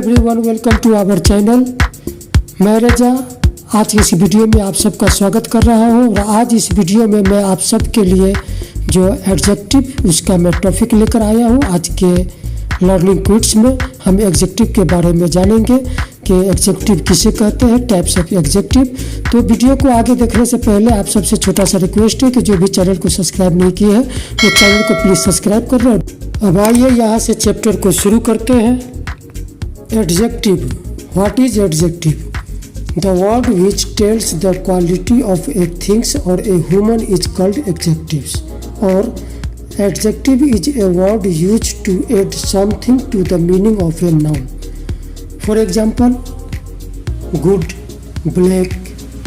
Everyone, welcome to our channel. मैं रजा आज की इस वीडियो में आप सबका स्वागत कर रहा हूं और आज इस वीडियो में मैं आप सब के लिए जो एडजेक्टिव उसका मैं टॉपिक लेकर आया हूं। आज के लर्निंग क्विज में हम एडजेक्टिव के बारे में जानेंगे कि एडजेक्टिव किसे कहते हैं, टाइप्स ऑफ एडजेक्टिव। तो वीडियो को आगे देखने से पहले आप सबसे छोटा सा रिक्वेस्ट है कि जो भी चैनल को सब्सक्राइब नहीं किया है वो चैनल को प्लीज़ सब्सक्राइब कर लो। अब आइए यहाँ से चैप्टर को शुरू करते हैं। Adjective. What is adjective? The word which tells the quality of a things or a human is called adjectives. Or adjective is a word used to add something to the meaning of a noun. For example, good, black,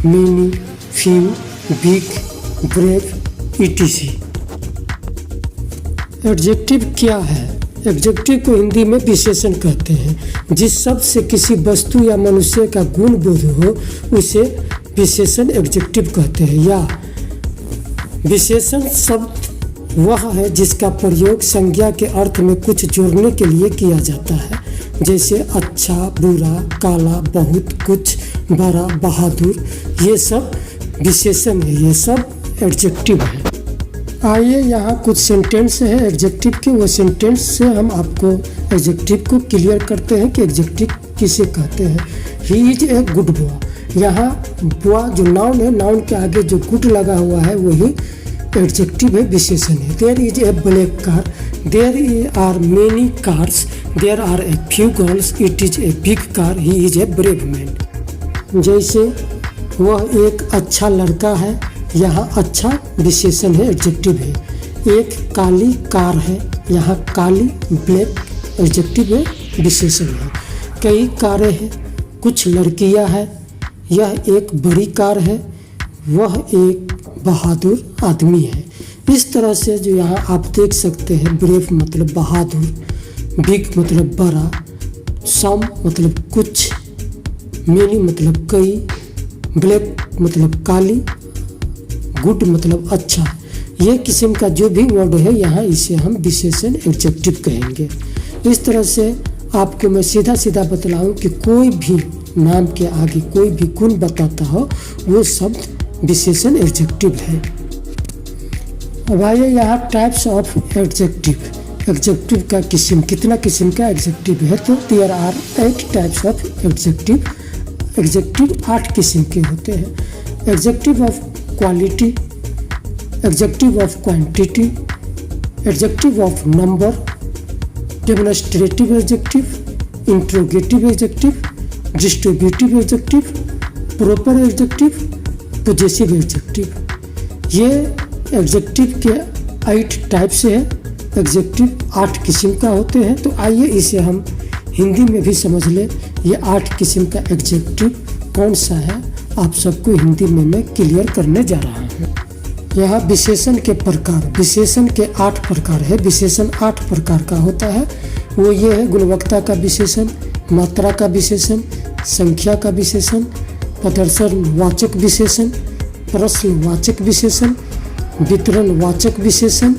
many, few, big, brave, etc. Adjective क्या है? Adjective को हिंदी में विशेषण कहते हैं। जिस शब्द से किसी वस्तु या मनुष्य का गुण बोध हो उसे विशेषण एडजेक्टिव कहते हैं। या विशेषण शब्द वह है जिसका प्रयोग संज्ञा के अर्थ में कुछ जोड़ने के लिए किया जाता है, जैसे अच्छा, बुरा, काला, बहुत, कुछ, बड़ा, बहादुर। ये सब विशेषण है, ये सब एडजेक्टिव है। आइए यहाँ कुछ सेंटेंस है एडजेक्टिव के, वो सेंटेंस से हम आपको एडजेक्टिव को क्लियर करते हैं कि एडजेक्टिव किसे कहते हैं। ही इज ए गुड बॉय। यहाँ बॉय जो नाउन है, नाउन के आगे जो गुड लगा हुआ है वही एडजेक्टिव है, विशेषण है। There is a black car, there are many cars, there are a few girls, it is a big car, he is a brave man. जैसे वह एक अच्छा लड़का है, यहाँ अच्छा विशेषण है, एडजेक्टिव है। एक काली कार है, यहाँ काली ब्लैक एडजेक्टिव है, विशेषण है। कई कारें हैं, कुछ लड़कियाँ हैं, यह एक बड़ी कार है, वह एक बहादुर आदमी है। इस तरह से जो यहाँ आप देख सकते हैं, ब्रेव मतलब बहादुर, बिग मतलब बड़ा, सम मतलब कुछ, मेनी मतलब कई, ब्लैक मतलब काली, गुड मतलब अच्छा। ये किस्म का जो भी वर्ड है यहाँ इसे हम विशेषण एडजेक्टिव कहेंगे। इस तरह से आपको मैं सीधा सीधा बतलाऊं कि कोई भी नाम के आगे कोई भी गुण बताता हो वो शब्द विशेषण एडजेक्टिव है। अब आइए यहाँ टाइप्स ऑफ एडजेक्टिव। एडजेक्टिव का किस्म, कितना किस्म का एडजेक्टिव है, तो there are 8 types of adjective. Adjective 8 किस्म के होते हैं। Adjective of quality, adjective of quantity, adjective of number, demonstrative adjective, interrogative adjective, distributive adjective, proper adjective, possessive adjective. ये एडजेक्टिव के 8 टाइप से है। एडजेक्टिव 8 किस्म का होते हैं। तो आइए इसे हम हिंदी में भी समझ लें। ये 8 किस्म का एडजेक्टिव कौन सा है आप सबको हिंदी में मैं क्लियर करने जा रहा हूँ। यहाँ विशेषण के प्रकार, विशेषण के 8 प्रकार है। विशेषण 8 प्रकार का होता है। वो ये है गुणवत्ता का विशेषण, मात्रा का विशेषण, संख्या का विशेषण, प्रदर्शनवाचक विशेषण, प्रश्नवाचक विशेषण, वितरणवाचक विशेषण,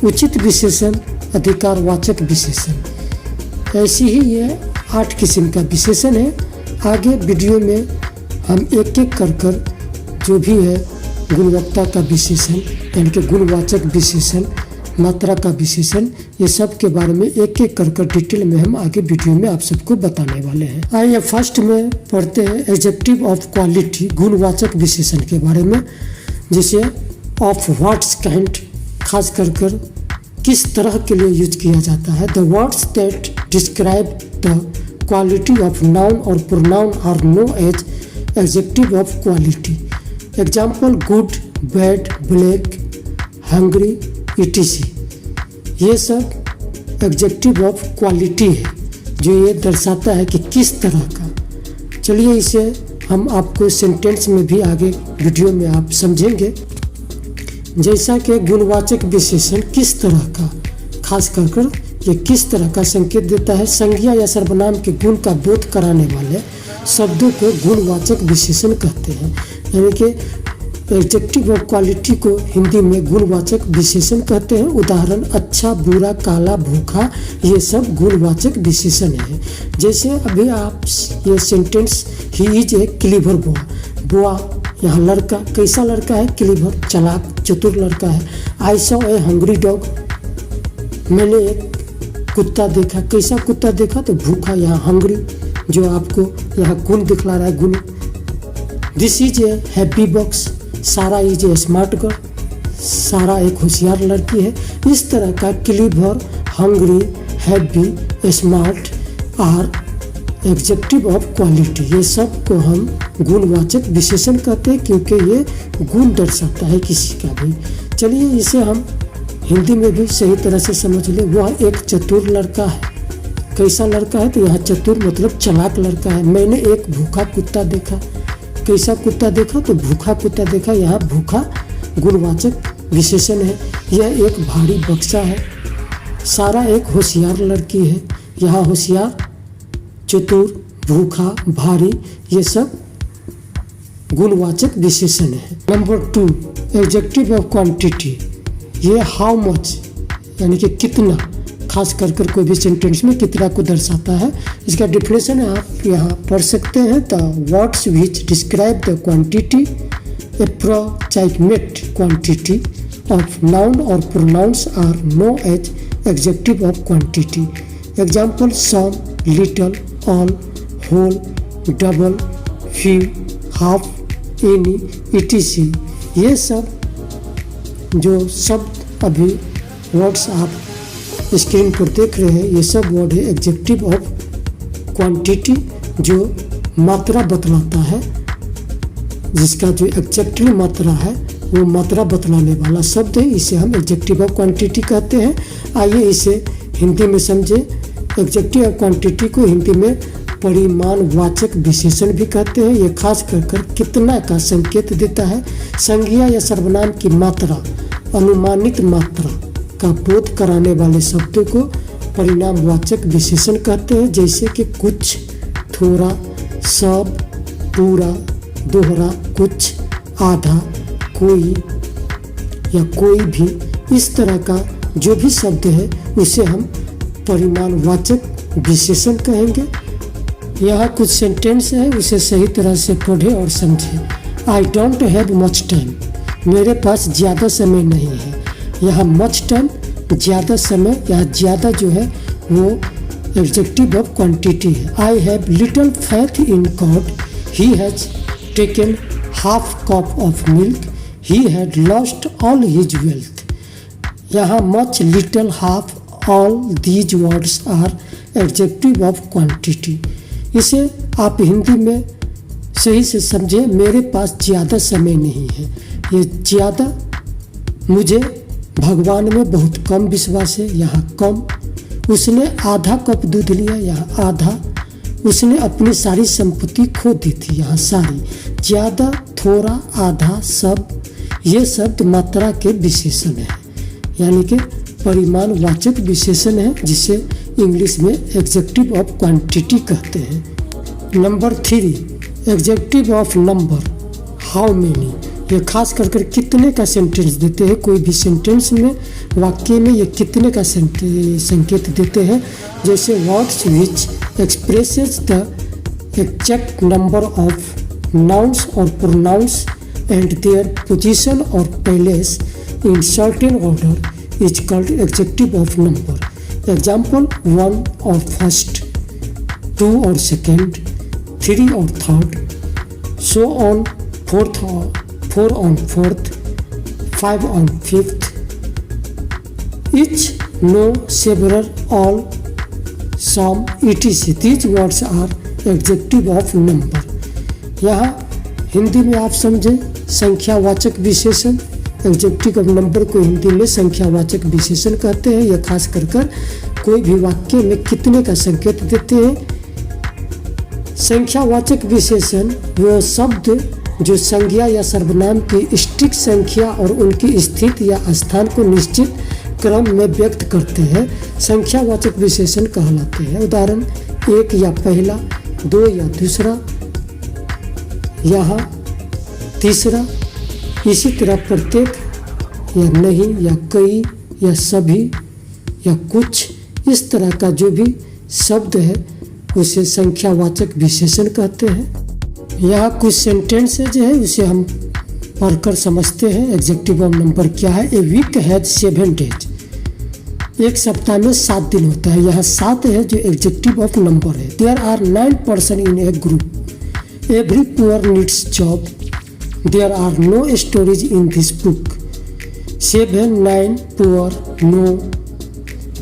उचित विशेषण, अधिकारवाचक विशेषण। ऐसी ही ये 8 किस्म का विशेषण है। आगे वीडियो में हम एक एक कर जो भी है गुणवत्ता का विशेषण यानी कि गुणवाचक विशेषण, मात्रा का विशेषण, ये सब के बारे में एक एक कर डिटेल में हम आगे वीडियो में आप सबको बताने वाले हैं। आइए फर्स्ट में पढ़ते हैं एडजेक्टिव ऑफ क्वालिटी, गुणवाचक विशेषण के बारे में, जिसे ऑफ व्हाट्स काइंड खास कर किस तरह के लिए यूज किया जाता है। The words that describe the quality of noun और pronoun are known as adjective of quality. Example good, bad, black, hungry, etc. ये सब एडजेक्टिव ऑफ क्वालिटी है जो ये दर्शाता है कि किस तरह का। चलिए इसे हम आपको सेंटेंस में भी आगे वीडियो में आप समझेंगे। जैसा कि गुणवाचक विशेषण किस तरह का, खास कर ये किस तरह का संकेत देता है। संज्ञा या सर्वनाम के गुण का बोध कराने वाले शब्दों को गुणवाचक विशेषण कहते हैं। यानी कि एडजेक्टिव ऑफ क्वालिटी को हिंदी में गुणवाचक विशेषण कहते हैं। उदाहरण अच्छा, बुरा, काला, भूखा, ये सब गुणवाचक विशेषण है। जैसे अभी आप ये sentence, he is a clever boy. Boy यहाँ लड़का, कैसा लड़का है? क्लीवर, चालाक, चतुर लड़का है। I saw a hungry dog, मैंने एक कुत्ता देखा। कैसा कुत्ता देखा? तो भूखा, यहाँ हंग्री जो आपको यहाँ गुण दिखला रहा है, गुण। This is a happy box, Sara is a smart girl, Sara एक होशियार लड़की है। इस तरह का clever, hungry, happy, smart are adjective of quality, ये सब को हम गुणवाचक विशेषण कहते हैं क्योंकि ये गुण दर्शाता है किसी का भी। चलिए इसे हम हिंदी में भी सही तरह से समझ लें। वह एक चतुर लड़का है। कैसा लड़का है? तो यहाँ चतुर मतलब चालाक लड़का है। मैंने एक भूखा कुत्ता देखा। कैसा कुत्ता देखा? तो भूखा कुत्ता देखा। यहाँ भूखा गुणवाचक विशेषण है। यह एक भारी बक्सा है। सारा एक होशियार लड़की है। यहाँ होशियार, चतुर, भूखा, भारी, ये सब गुणवाचक विशेषण है। Number 2, adjective of quantity. ये हाउ मच यानी कि कितना, खास कर कोई भी सेंटेंस में कितना को दर्शाता है। इसका डेफिनेशन आप यहाँ पढ़ सकते हैं। The words which describe the quantity, approximate quantity of noun और pronouns are known as adjective of quantity. Example some, little, all, whole, double, few, half, any, etc। ये सब जो शब्द अभी वर्ड्स आप स्क्रीन पर देख रहे हैं, ये सब वर्ड है एडजेक्टिव ऑफ क्वांटिटी, जो मात्रा बतलाता है। जिसका जो एग्जैक्टली मात्रा है वो मात्रा बतलाने वाला शब्द है, इसे हम एडजेक्टिव ऑफ क्वांटिटी कहते हैं। आइए इसे हिंदी में समझे। एडजेक्टिव ऑफ क्वांटिटी को हिंदी में परिमाणवाचक विशेषण भी कहते हैं। ये खास कर कितना का संकेत देता है। संज्ञा या सर्वनाम की मात्रा, अनुमानित मात्रा का बोध कराने वाले शब्दों को परिणामवाचक विशेषण कहते हैं। जैसे कि कुछ, थोड़ा, सब, पूरा, दोहरा, कुछ, आधा, कोई या कोई भी, इस तरह का जो भी शब्द है उसे हम परिमाणवाचक विशेषण कहेंगे। यहाँ कुछ सेंटेंस है, उसे सही तरह से पढ़े और समझे। I don't have much time, मेरे पास ज़्यादा समय नहीं है। यहाँ मच टाइम ज़्यादा समय या ज़्यादा जो है वो एडजेक्टिव ऑफ क्वांटिटी है। I have little faith in God, he has taken half cup of milk, he had lost all his wealth. यहाँ much, little, half, all these words are adjective of quantity. इसे आप हिंदी में सही से समझें। मेरे पास ज़्यादा समय नहीं है। ये ज़्यादा, मुझे भगवान में बहुत कम विश्वास है, यहाँ कम। उसने आधा कप दूध लिया, यहाँ आधा। उसने अपनी सारी संपत्ति खो दी थी, यहाँ सारी। ज़्यादा, थोड़ा, आधा, सब, ये शब्द मात्रा के विशेषण है, यानी कि परिमाणवाचक विशेषण है, जिसे इंग्लिश में एडजेक्टिव ऑफ क्वांटिटी कहते हैं। Number 3, adjective of number, how many. ये खास कर कितने का सेंटेंस देते हैं। कोई भी सेंटेंस में, वाक्य में ये कितने का संकेत देते हैं। जैसे words which expresses the exact number of nouns और प्रोनाउंस एंड देयर पोजीशन और place in certain order is called adjective of number. Example 1 और फर्स्ट, 2 और सेकेंड, 3 और third, so on 4 on fourth, 5 on fifth, each, no, several, all, some, etc. These words are adjective of number। यहाँ हिंदी में आप समझें संख्यावाचक विशेषण। Adjective of number को हिंदी में संख्यावाचक विशेषण कहते हैं। यह खास कर कोई भी वाक्य में कितने का संकेत देते हैं। संख्यावाचक विशेषण वो शब्द जो संज्ञा या सर्वनाम की स्टिक संख्या और उनकी स्थिति या स्थान को निश्चित क्रम में व्यक्त करते हैं, संख्यावाचक विशेषण कहलाते हैं। उदाहरण 1 या पहला, 2 या दूसरा, यहाँ तीसरा, इसी तरह प्रत्येक या नहीं या कई या सभी या कुछ, इस तरह का जो भी शब्द है उसे संख्यावाचक विशेषण कहते हैं। यहाँ कुछ सेंटेंसेज है उसे हम पढ़कर समझते हैं। एग्जेक्टिव ऑफ नंबर क्या है? A week has 7 days। एक सप्ताह में 7 दिन होता है। यहाँ 7 है जो एग्जेक्टिव ऑफ नंबर है। There are 9 person in a group. Every poor needs job. There are no stories in this book. 7, 9, poor, no,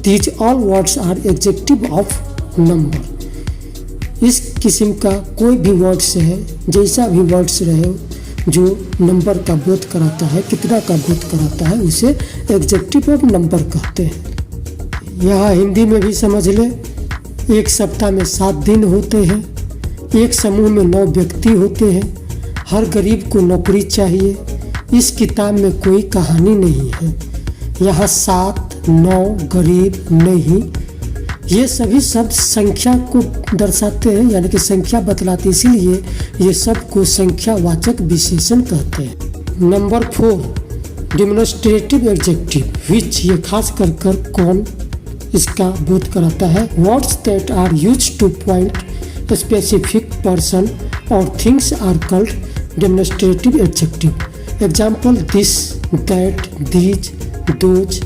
these all words are adjective of number. इस किस्म का कोई भी वर्ड्स है, जैसा भी वर्ड्स रहे जो नंबर का बोध कराता है, कितना का बोध कराता है, उसे एग्जेक्टिव ऑफ नंबर कहते हैं। यहाँ हिंदी में भी समझ ले। एक सप्ताह में 7 दिन होते हैं। एक समूह में 9 व्यक्ति होते हैं। हर गरीब को नौकरी चाहिए। इस किताब में कोई कहानी नहीं है। यहाँ 7, 9, गरीब, नहीं, ये सभी शब्द संख्या को दर्शाते हैं, यानी कि संख्या बतलाते, इसीलिए ये सब को संख्यावाचक विशेषण कहते हैं। नंबर 4, डेमोन्स्ट्रेटिव एडजेक्टिव विच, ये खास कर कौन इसका बोध कराता है। Words that are used to point specific person और things are called demonstrative adjective. Example this, that, these, those,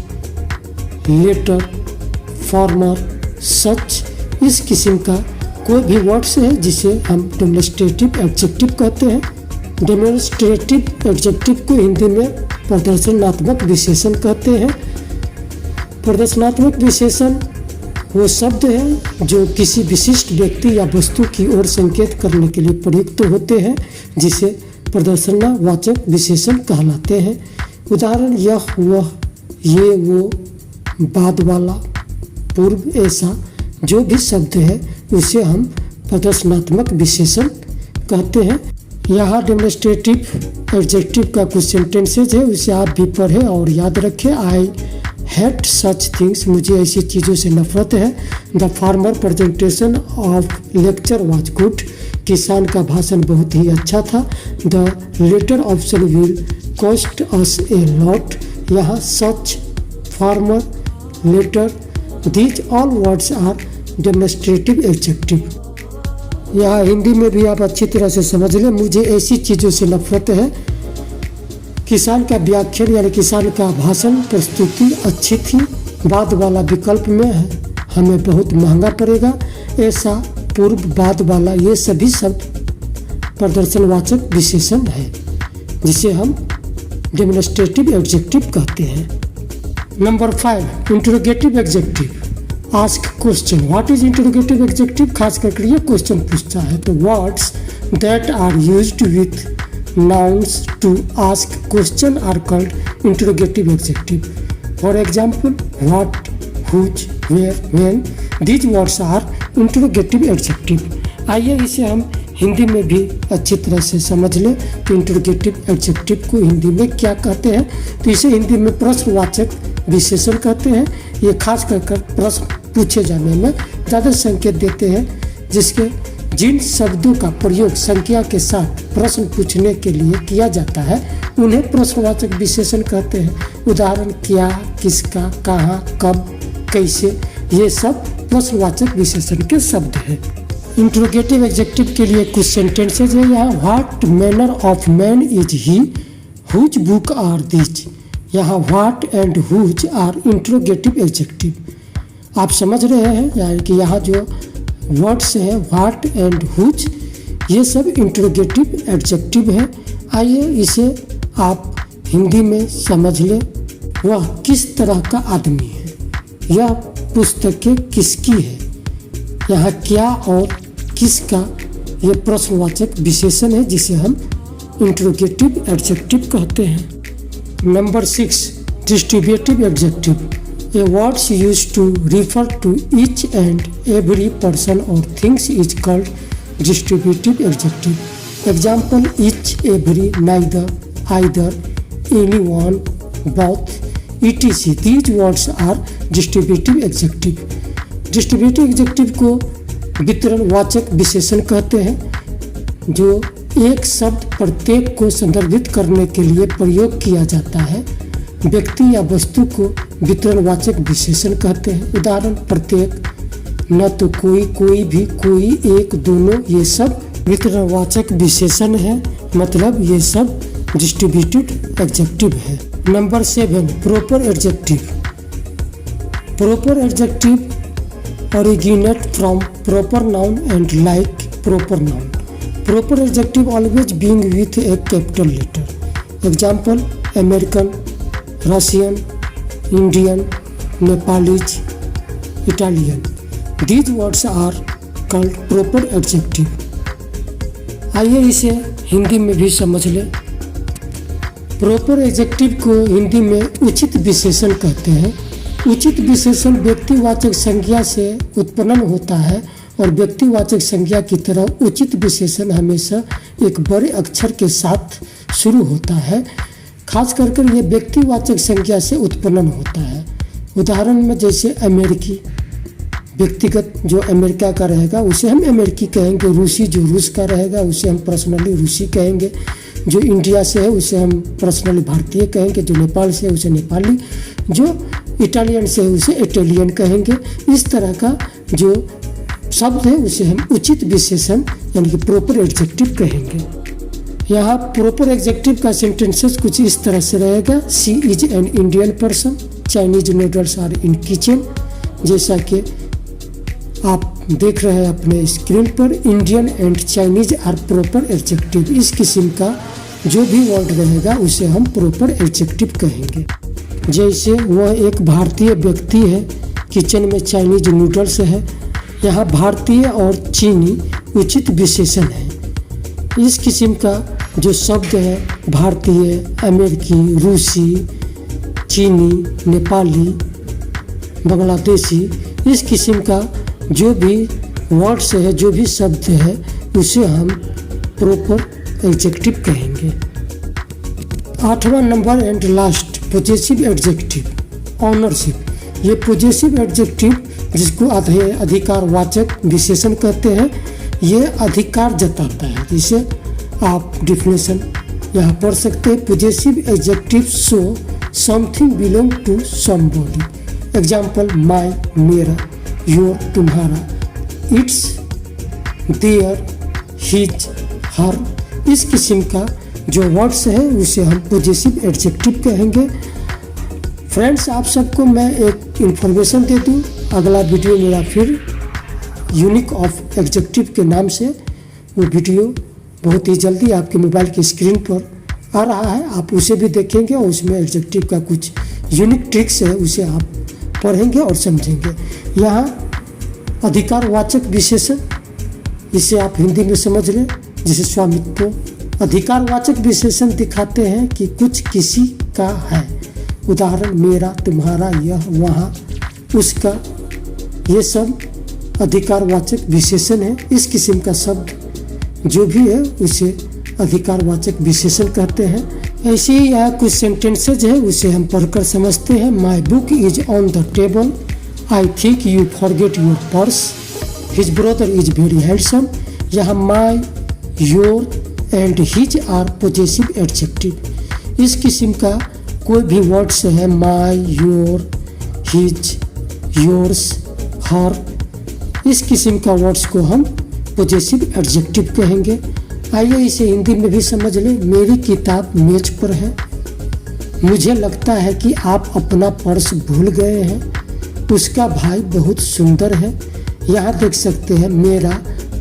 latter, former, such. इस किस्म का कोई भी वर्ड्स है जिसे हम डेमोन्स्ट्रेटिव एडजेक्टिव कहते हैं। डेमोन्स्ट्रेटिव एडजेक्टिव को हिंदी में प्रदर्शनात्मक विशेषण कहते हैं। प्रदर्शनात्मक विशेषण वो शब्द है जो किसी विशिष्ट व्यक्ति या वस्तु की ओर संकेत करने के लिए प्रयुक्त होते हैं, जिसे प्रदर्शनवाचक विशेषण कहलाते हैं। उदाहरण यह, वह, ये, वो, बाद वाला, पूर्व, ऐसा जो भी शब्द है उसे हम प्रदर्शनात्मक विशेषण कहते हैं। यहाँ डेमोन्स्ट्रेटिव एडजेक्टिव का कुछ सेंटेंसेज है, उसे आप भी पढ़ें और याद रखें। आई हेट सच थिंग्स, मुझे ऐसी चीज़ों से नफरत है। The former presentation of lecture was good, किसान का भाषण बहुत ही अच्छा था। The latter option will cost us a lot, यहाँ such, former, latter, these all words are demonstrative adjective. यहाँ हिंदी में भी आप अच्छी तरह से समझ लें। मुझे ऐसी चीज़ों से नफरत है। किसान का व्याख्यान यानी किसान का भाषण प्रस्तुति अच्छी थी। बाद वाला विकल्प में है, हमें बहुत महंगा पड़ेगा। ऐसा, पूर्व, बाद वाला, ये सभी शब्द प्रदर्शनवाचक विशेषण है जिसे हम डेमोन्स्ट्रेटिव एडजेक्टिव कहते हैं। Number 5, interrogative adjective. Ask question. What is interrogative adjective? खास करके ये क्वेश्चन पूछता है। तो words that are used with nouns to ask question are called interrogative adjective. For example, what, whose, where, when, these words are interrogative adjective. आइए इसे हम हिंदी में भी अच्छी तरह से समझ लें कि इंटरोगेटिव एडजेक्टिव को हिंदी में क्या कहते हैं। तो इसे हिंदी में प्रश्नवाचक विशेषण कहते हैं। ये खास कर प्रश्न पूछे जाने में ज़्यादा संकेत देते हैं, जिन शब्दों का प्रयोग संख्या के साथ प्रश्न पूछने के लिए किया जाता है उन्हें प्रश्नवाचक विशेषण कहते हैं। उदाहरण क्या, किसका, कहाँ, कब, कैसे, ये सब प्रश्नवाचक विशेषण के शब्द हैं। इंट्रोगेटिव एडजेक्टिव के लिए कुछ सेंटेंसेज है यहाँ। What manner of man is he, whose book are these. यहाँ what and whose are interrogative adjective. आप समझ रहे हैं यानी कि यहाँ जो वर्ड्स है व्हाट एंड हुज, ये सब इंट्रोगेटिव एडजेक्टिव है। आइए इसे आप हिंदी में समझ लें। वह किस तरह का आदमी है, यह पुस्तकें किसकी है। यहाँ क्या और किसका ये प्रश्नवाचक विशेषण है जिसे हम इंट्रोगेटिव एडजेक्टिव कहते हैं। Number 6, distributive adjective. A words used to refer to each and every person or things is called distributive adjective. Example each, every, neither, either, anyone, both, etc. These words are distributive adjective. Distributive adjective को वितरणवाचक विशेषण कहते हैं जो एक शब्द प्रत्येक को संदर्भित करने के लिए प्रयोग किया जाता है। व्यक्ति या वस्तु को वितरणवाचक विशेषण कहते हैं। उदाहरण प्रत्येक, न तो कोई, कोई भी, कोई, एक, दोनों, ये सब वितरणवाचक विशेषण है, मतलब ये सब डिस्ट्रीब्यूटेड एडजेक्टिव है। Number 7, proper adjective. Proper adjective originate from proper noun and like proper noun. Proper adjective always being with a capital letter. Example: American, Russian, Indian, Nepalese, Italian. These words are called proper adjective. आइए इसे हिंदी में भी समझ लें। Proper adjective को हिंदी में उचित विशेषण कहते हैं। उचित विशेषण व्यक्तिवाचक संज्ञा से उत्पन्न होता है और व्यक्तिवाचक संज्ञा की तरह उचित विशेषण हमेशा एक बड़े अक्षर के साथ शुरू होता है। खास कर ये व्यक्तिवाचक संज्ञा से उत्पन्न होता है। उदाहरण में जैसे अमेरिकी, व्यक्तिगत जो अमेरिका का रहेगा उसे हम अमेरिकी कहेंगे। रूसी जो रूस का रहेगा उसे हम पर्सनली रूसी कहेंगे। जो इंडिया से है उसे हम पर्सनली भारतीय कहेंगे। जो नेपाल से है उसे नेपाली, जो इटालियन से है उसे इटालियन कहेंगे। इस तरह का जो शब्द है उसे हम उचित विशेषण यानी कि प्रॉपर एडजेक्टिव कहेंगे। यहाँ प्रॉपर एडजेक्टिव का सेंटेंसेस कुछ इस तरह से रहेगा। She is an Indian person, Chinese noodles are in kitchen. जैसा कि आप देख रहे हैं अपने स्क्रीन पर, Indian and Chinese are proper adjective. इस किस्म का जो भी वर्ड रहेगा उसे हम प्रॉपर एडजेक्टिव कहेंगे। जैसे वह एक भारतीय व्यक्ति है, किचन में चाइनीज नूडल्स है। यहाँ भारतीय और चीनी उचित विशेषण है। इस किस्म का जो शब्द है भारतीय, अमेरिकी, रूसी, चीनी, नेपाली, बांग्लादेशी, इस किस्म का जो भी वर्ड्स है, जो भी शब्द है उसे हम प्रॉपर एडजेक्टिव कहेंगे। 8वां number and last, possessive adjective. Ownership. ये पॉजेसिव एडजेक्टिव जिसको अधिकारवाचक विशेषण कहते हैं, ये अधिकार जताता है। जिसे आप डिफिनेशन यहाँ पढ़ सकते हैं। Possessive adjective show something belong to somebody. Example: my, मेरा, योर, तुम्हारा, इट्स, देयर, हिज, हर। इस किस्म का जो वर्ड्स है उसे हम पॉजेसिव एडजेक्टिव कहेंगे। फ्रेंड्स, आप सबको मैं एक इन्फॉर्मेशन दे दूँ। अगला वीडियो मेरा फिर यूनिक ऑफ एडजेक्टिव के नाम से वो वीडियो बहुत ही जल्दी आपके मोबाइल की स्क्रीन पर आ रहा है। आप उसे भी देखेंगे और उसमें एडजेक्टिव का कुछ यूनिक ट्रिक्स है उसे आप पढ़ेंगे और समझेंगे। यहाँ अधिकारवाचक विशेषण, इसे आप हिंदी में समझ लें, जिसे स्वामित्व। अधिकारवाचक विशेषण दिखाते हैं कि कुछ किसी का है। उदाहरण: मेरा, तुम्हारा, यह, वहाँ, उसका। ये सब अधिकारवाचक विशेषण है। इस किस्म का शब्द जो भी है उसे अधिकारवाचक विशेषण कहते हैं। ऐसे ही यहाँ कुछ सेंटेंसेज है उसे हम पढ़कर समझते हैं। My book is on the table, I think you forget your purse, his brother is very handsome. यहाँ my, your and his are possessive adjective. इस किस्म का कोई भी वर्ड्स है, my, your, his, yours, her, इस किस्म का वर्ड्स को हम पॉजेसिव एडजेक्टिव कहेंगे। आइए इसे हिंदी में भी समझ लें। मेरी किताब मेज पर है, मुझे लगता है कि आप अपना पर्स भूल गए हैं, उसका भाई बहुत सुंदर है। यहाँ देख सकते हैं मेरा,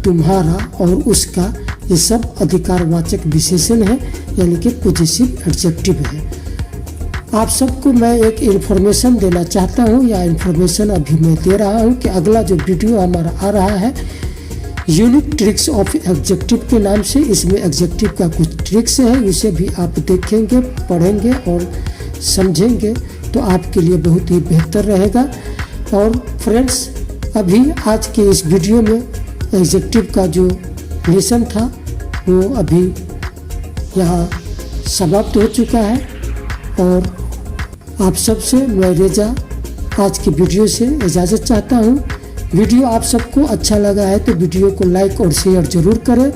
तुम्हारा और उसका, ये सब अधिकारवाचक विशेषण है यानी कि पॉजेसिव एडजेक्टिव है। आप सबको मैं एक इन्फॉर्मेशन देना चाहता हूँ, या इन्फॉर्मेशन अभी मैं दे रहा हूँ कि अगला जो वीडियो हमारा आ रहा है यूनिक ट्रिक्स ऑफ एडजेक्टिव के नाम से, इसमें एडजेक्टिव का कुछ ट्रिक्स है, उसे भी आप देखेंगे, पढ़ेंगे और समझेंगे तो आपके लिए बहुत ही बेहतर रहेगा। और फ्रेंड्स, अभी आज के इस वीडियो में एडजेक्टिव का जो लेसन था वो अभी यहाँ समाप्त हो चुका है। और आप सबसे मैं रेजा आज की वीडियो से इजाज़त चाहता हूँ। वीडियो आप सबको अच्छा लगा है तो वीडियो को लाइक और शेयर ज़रूर करें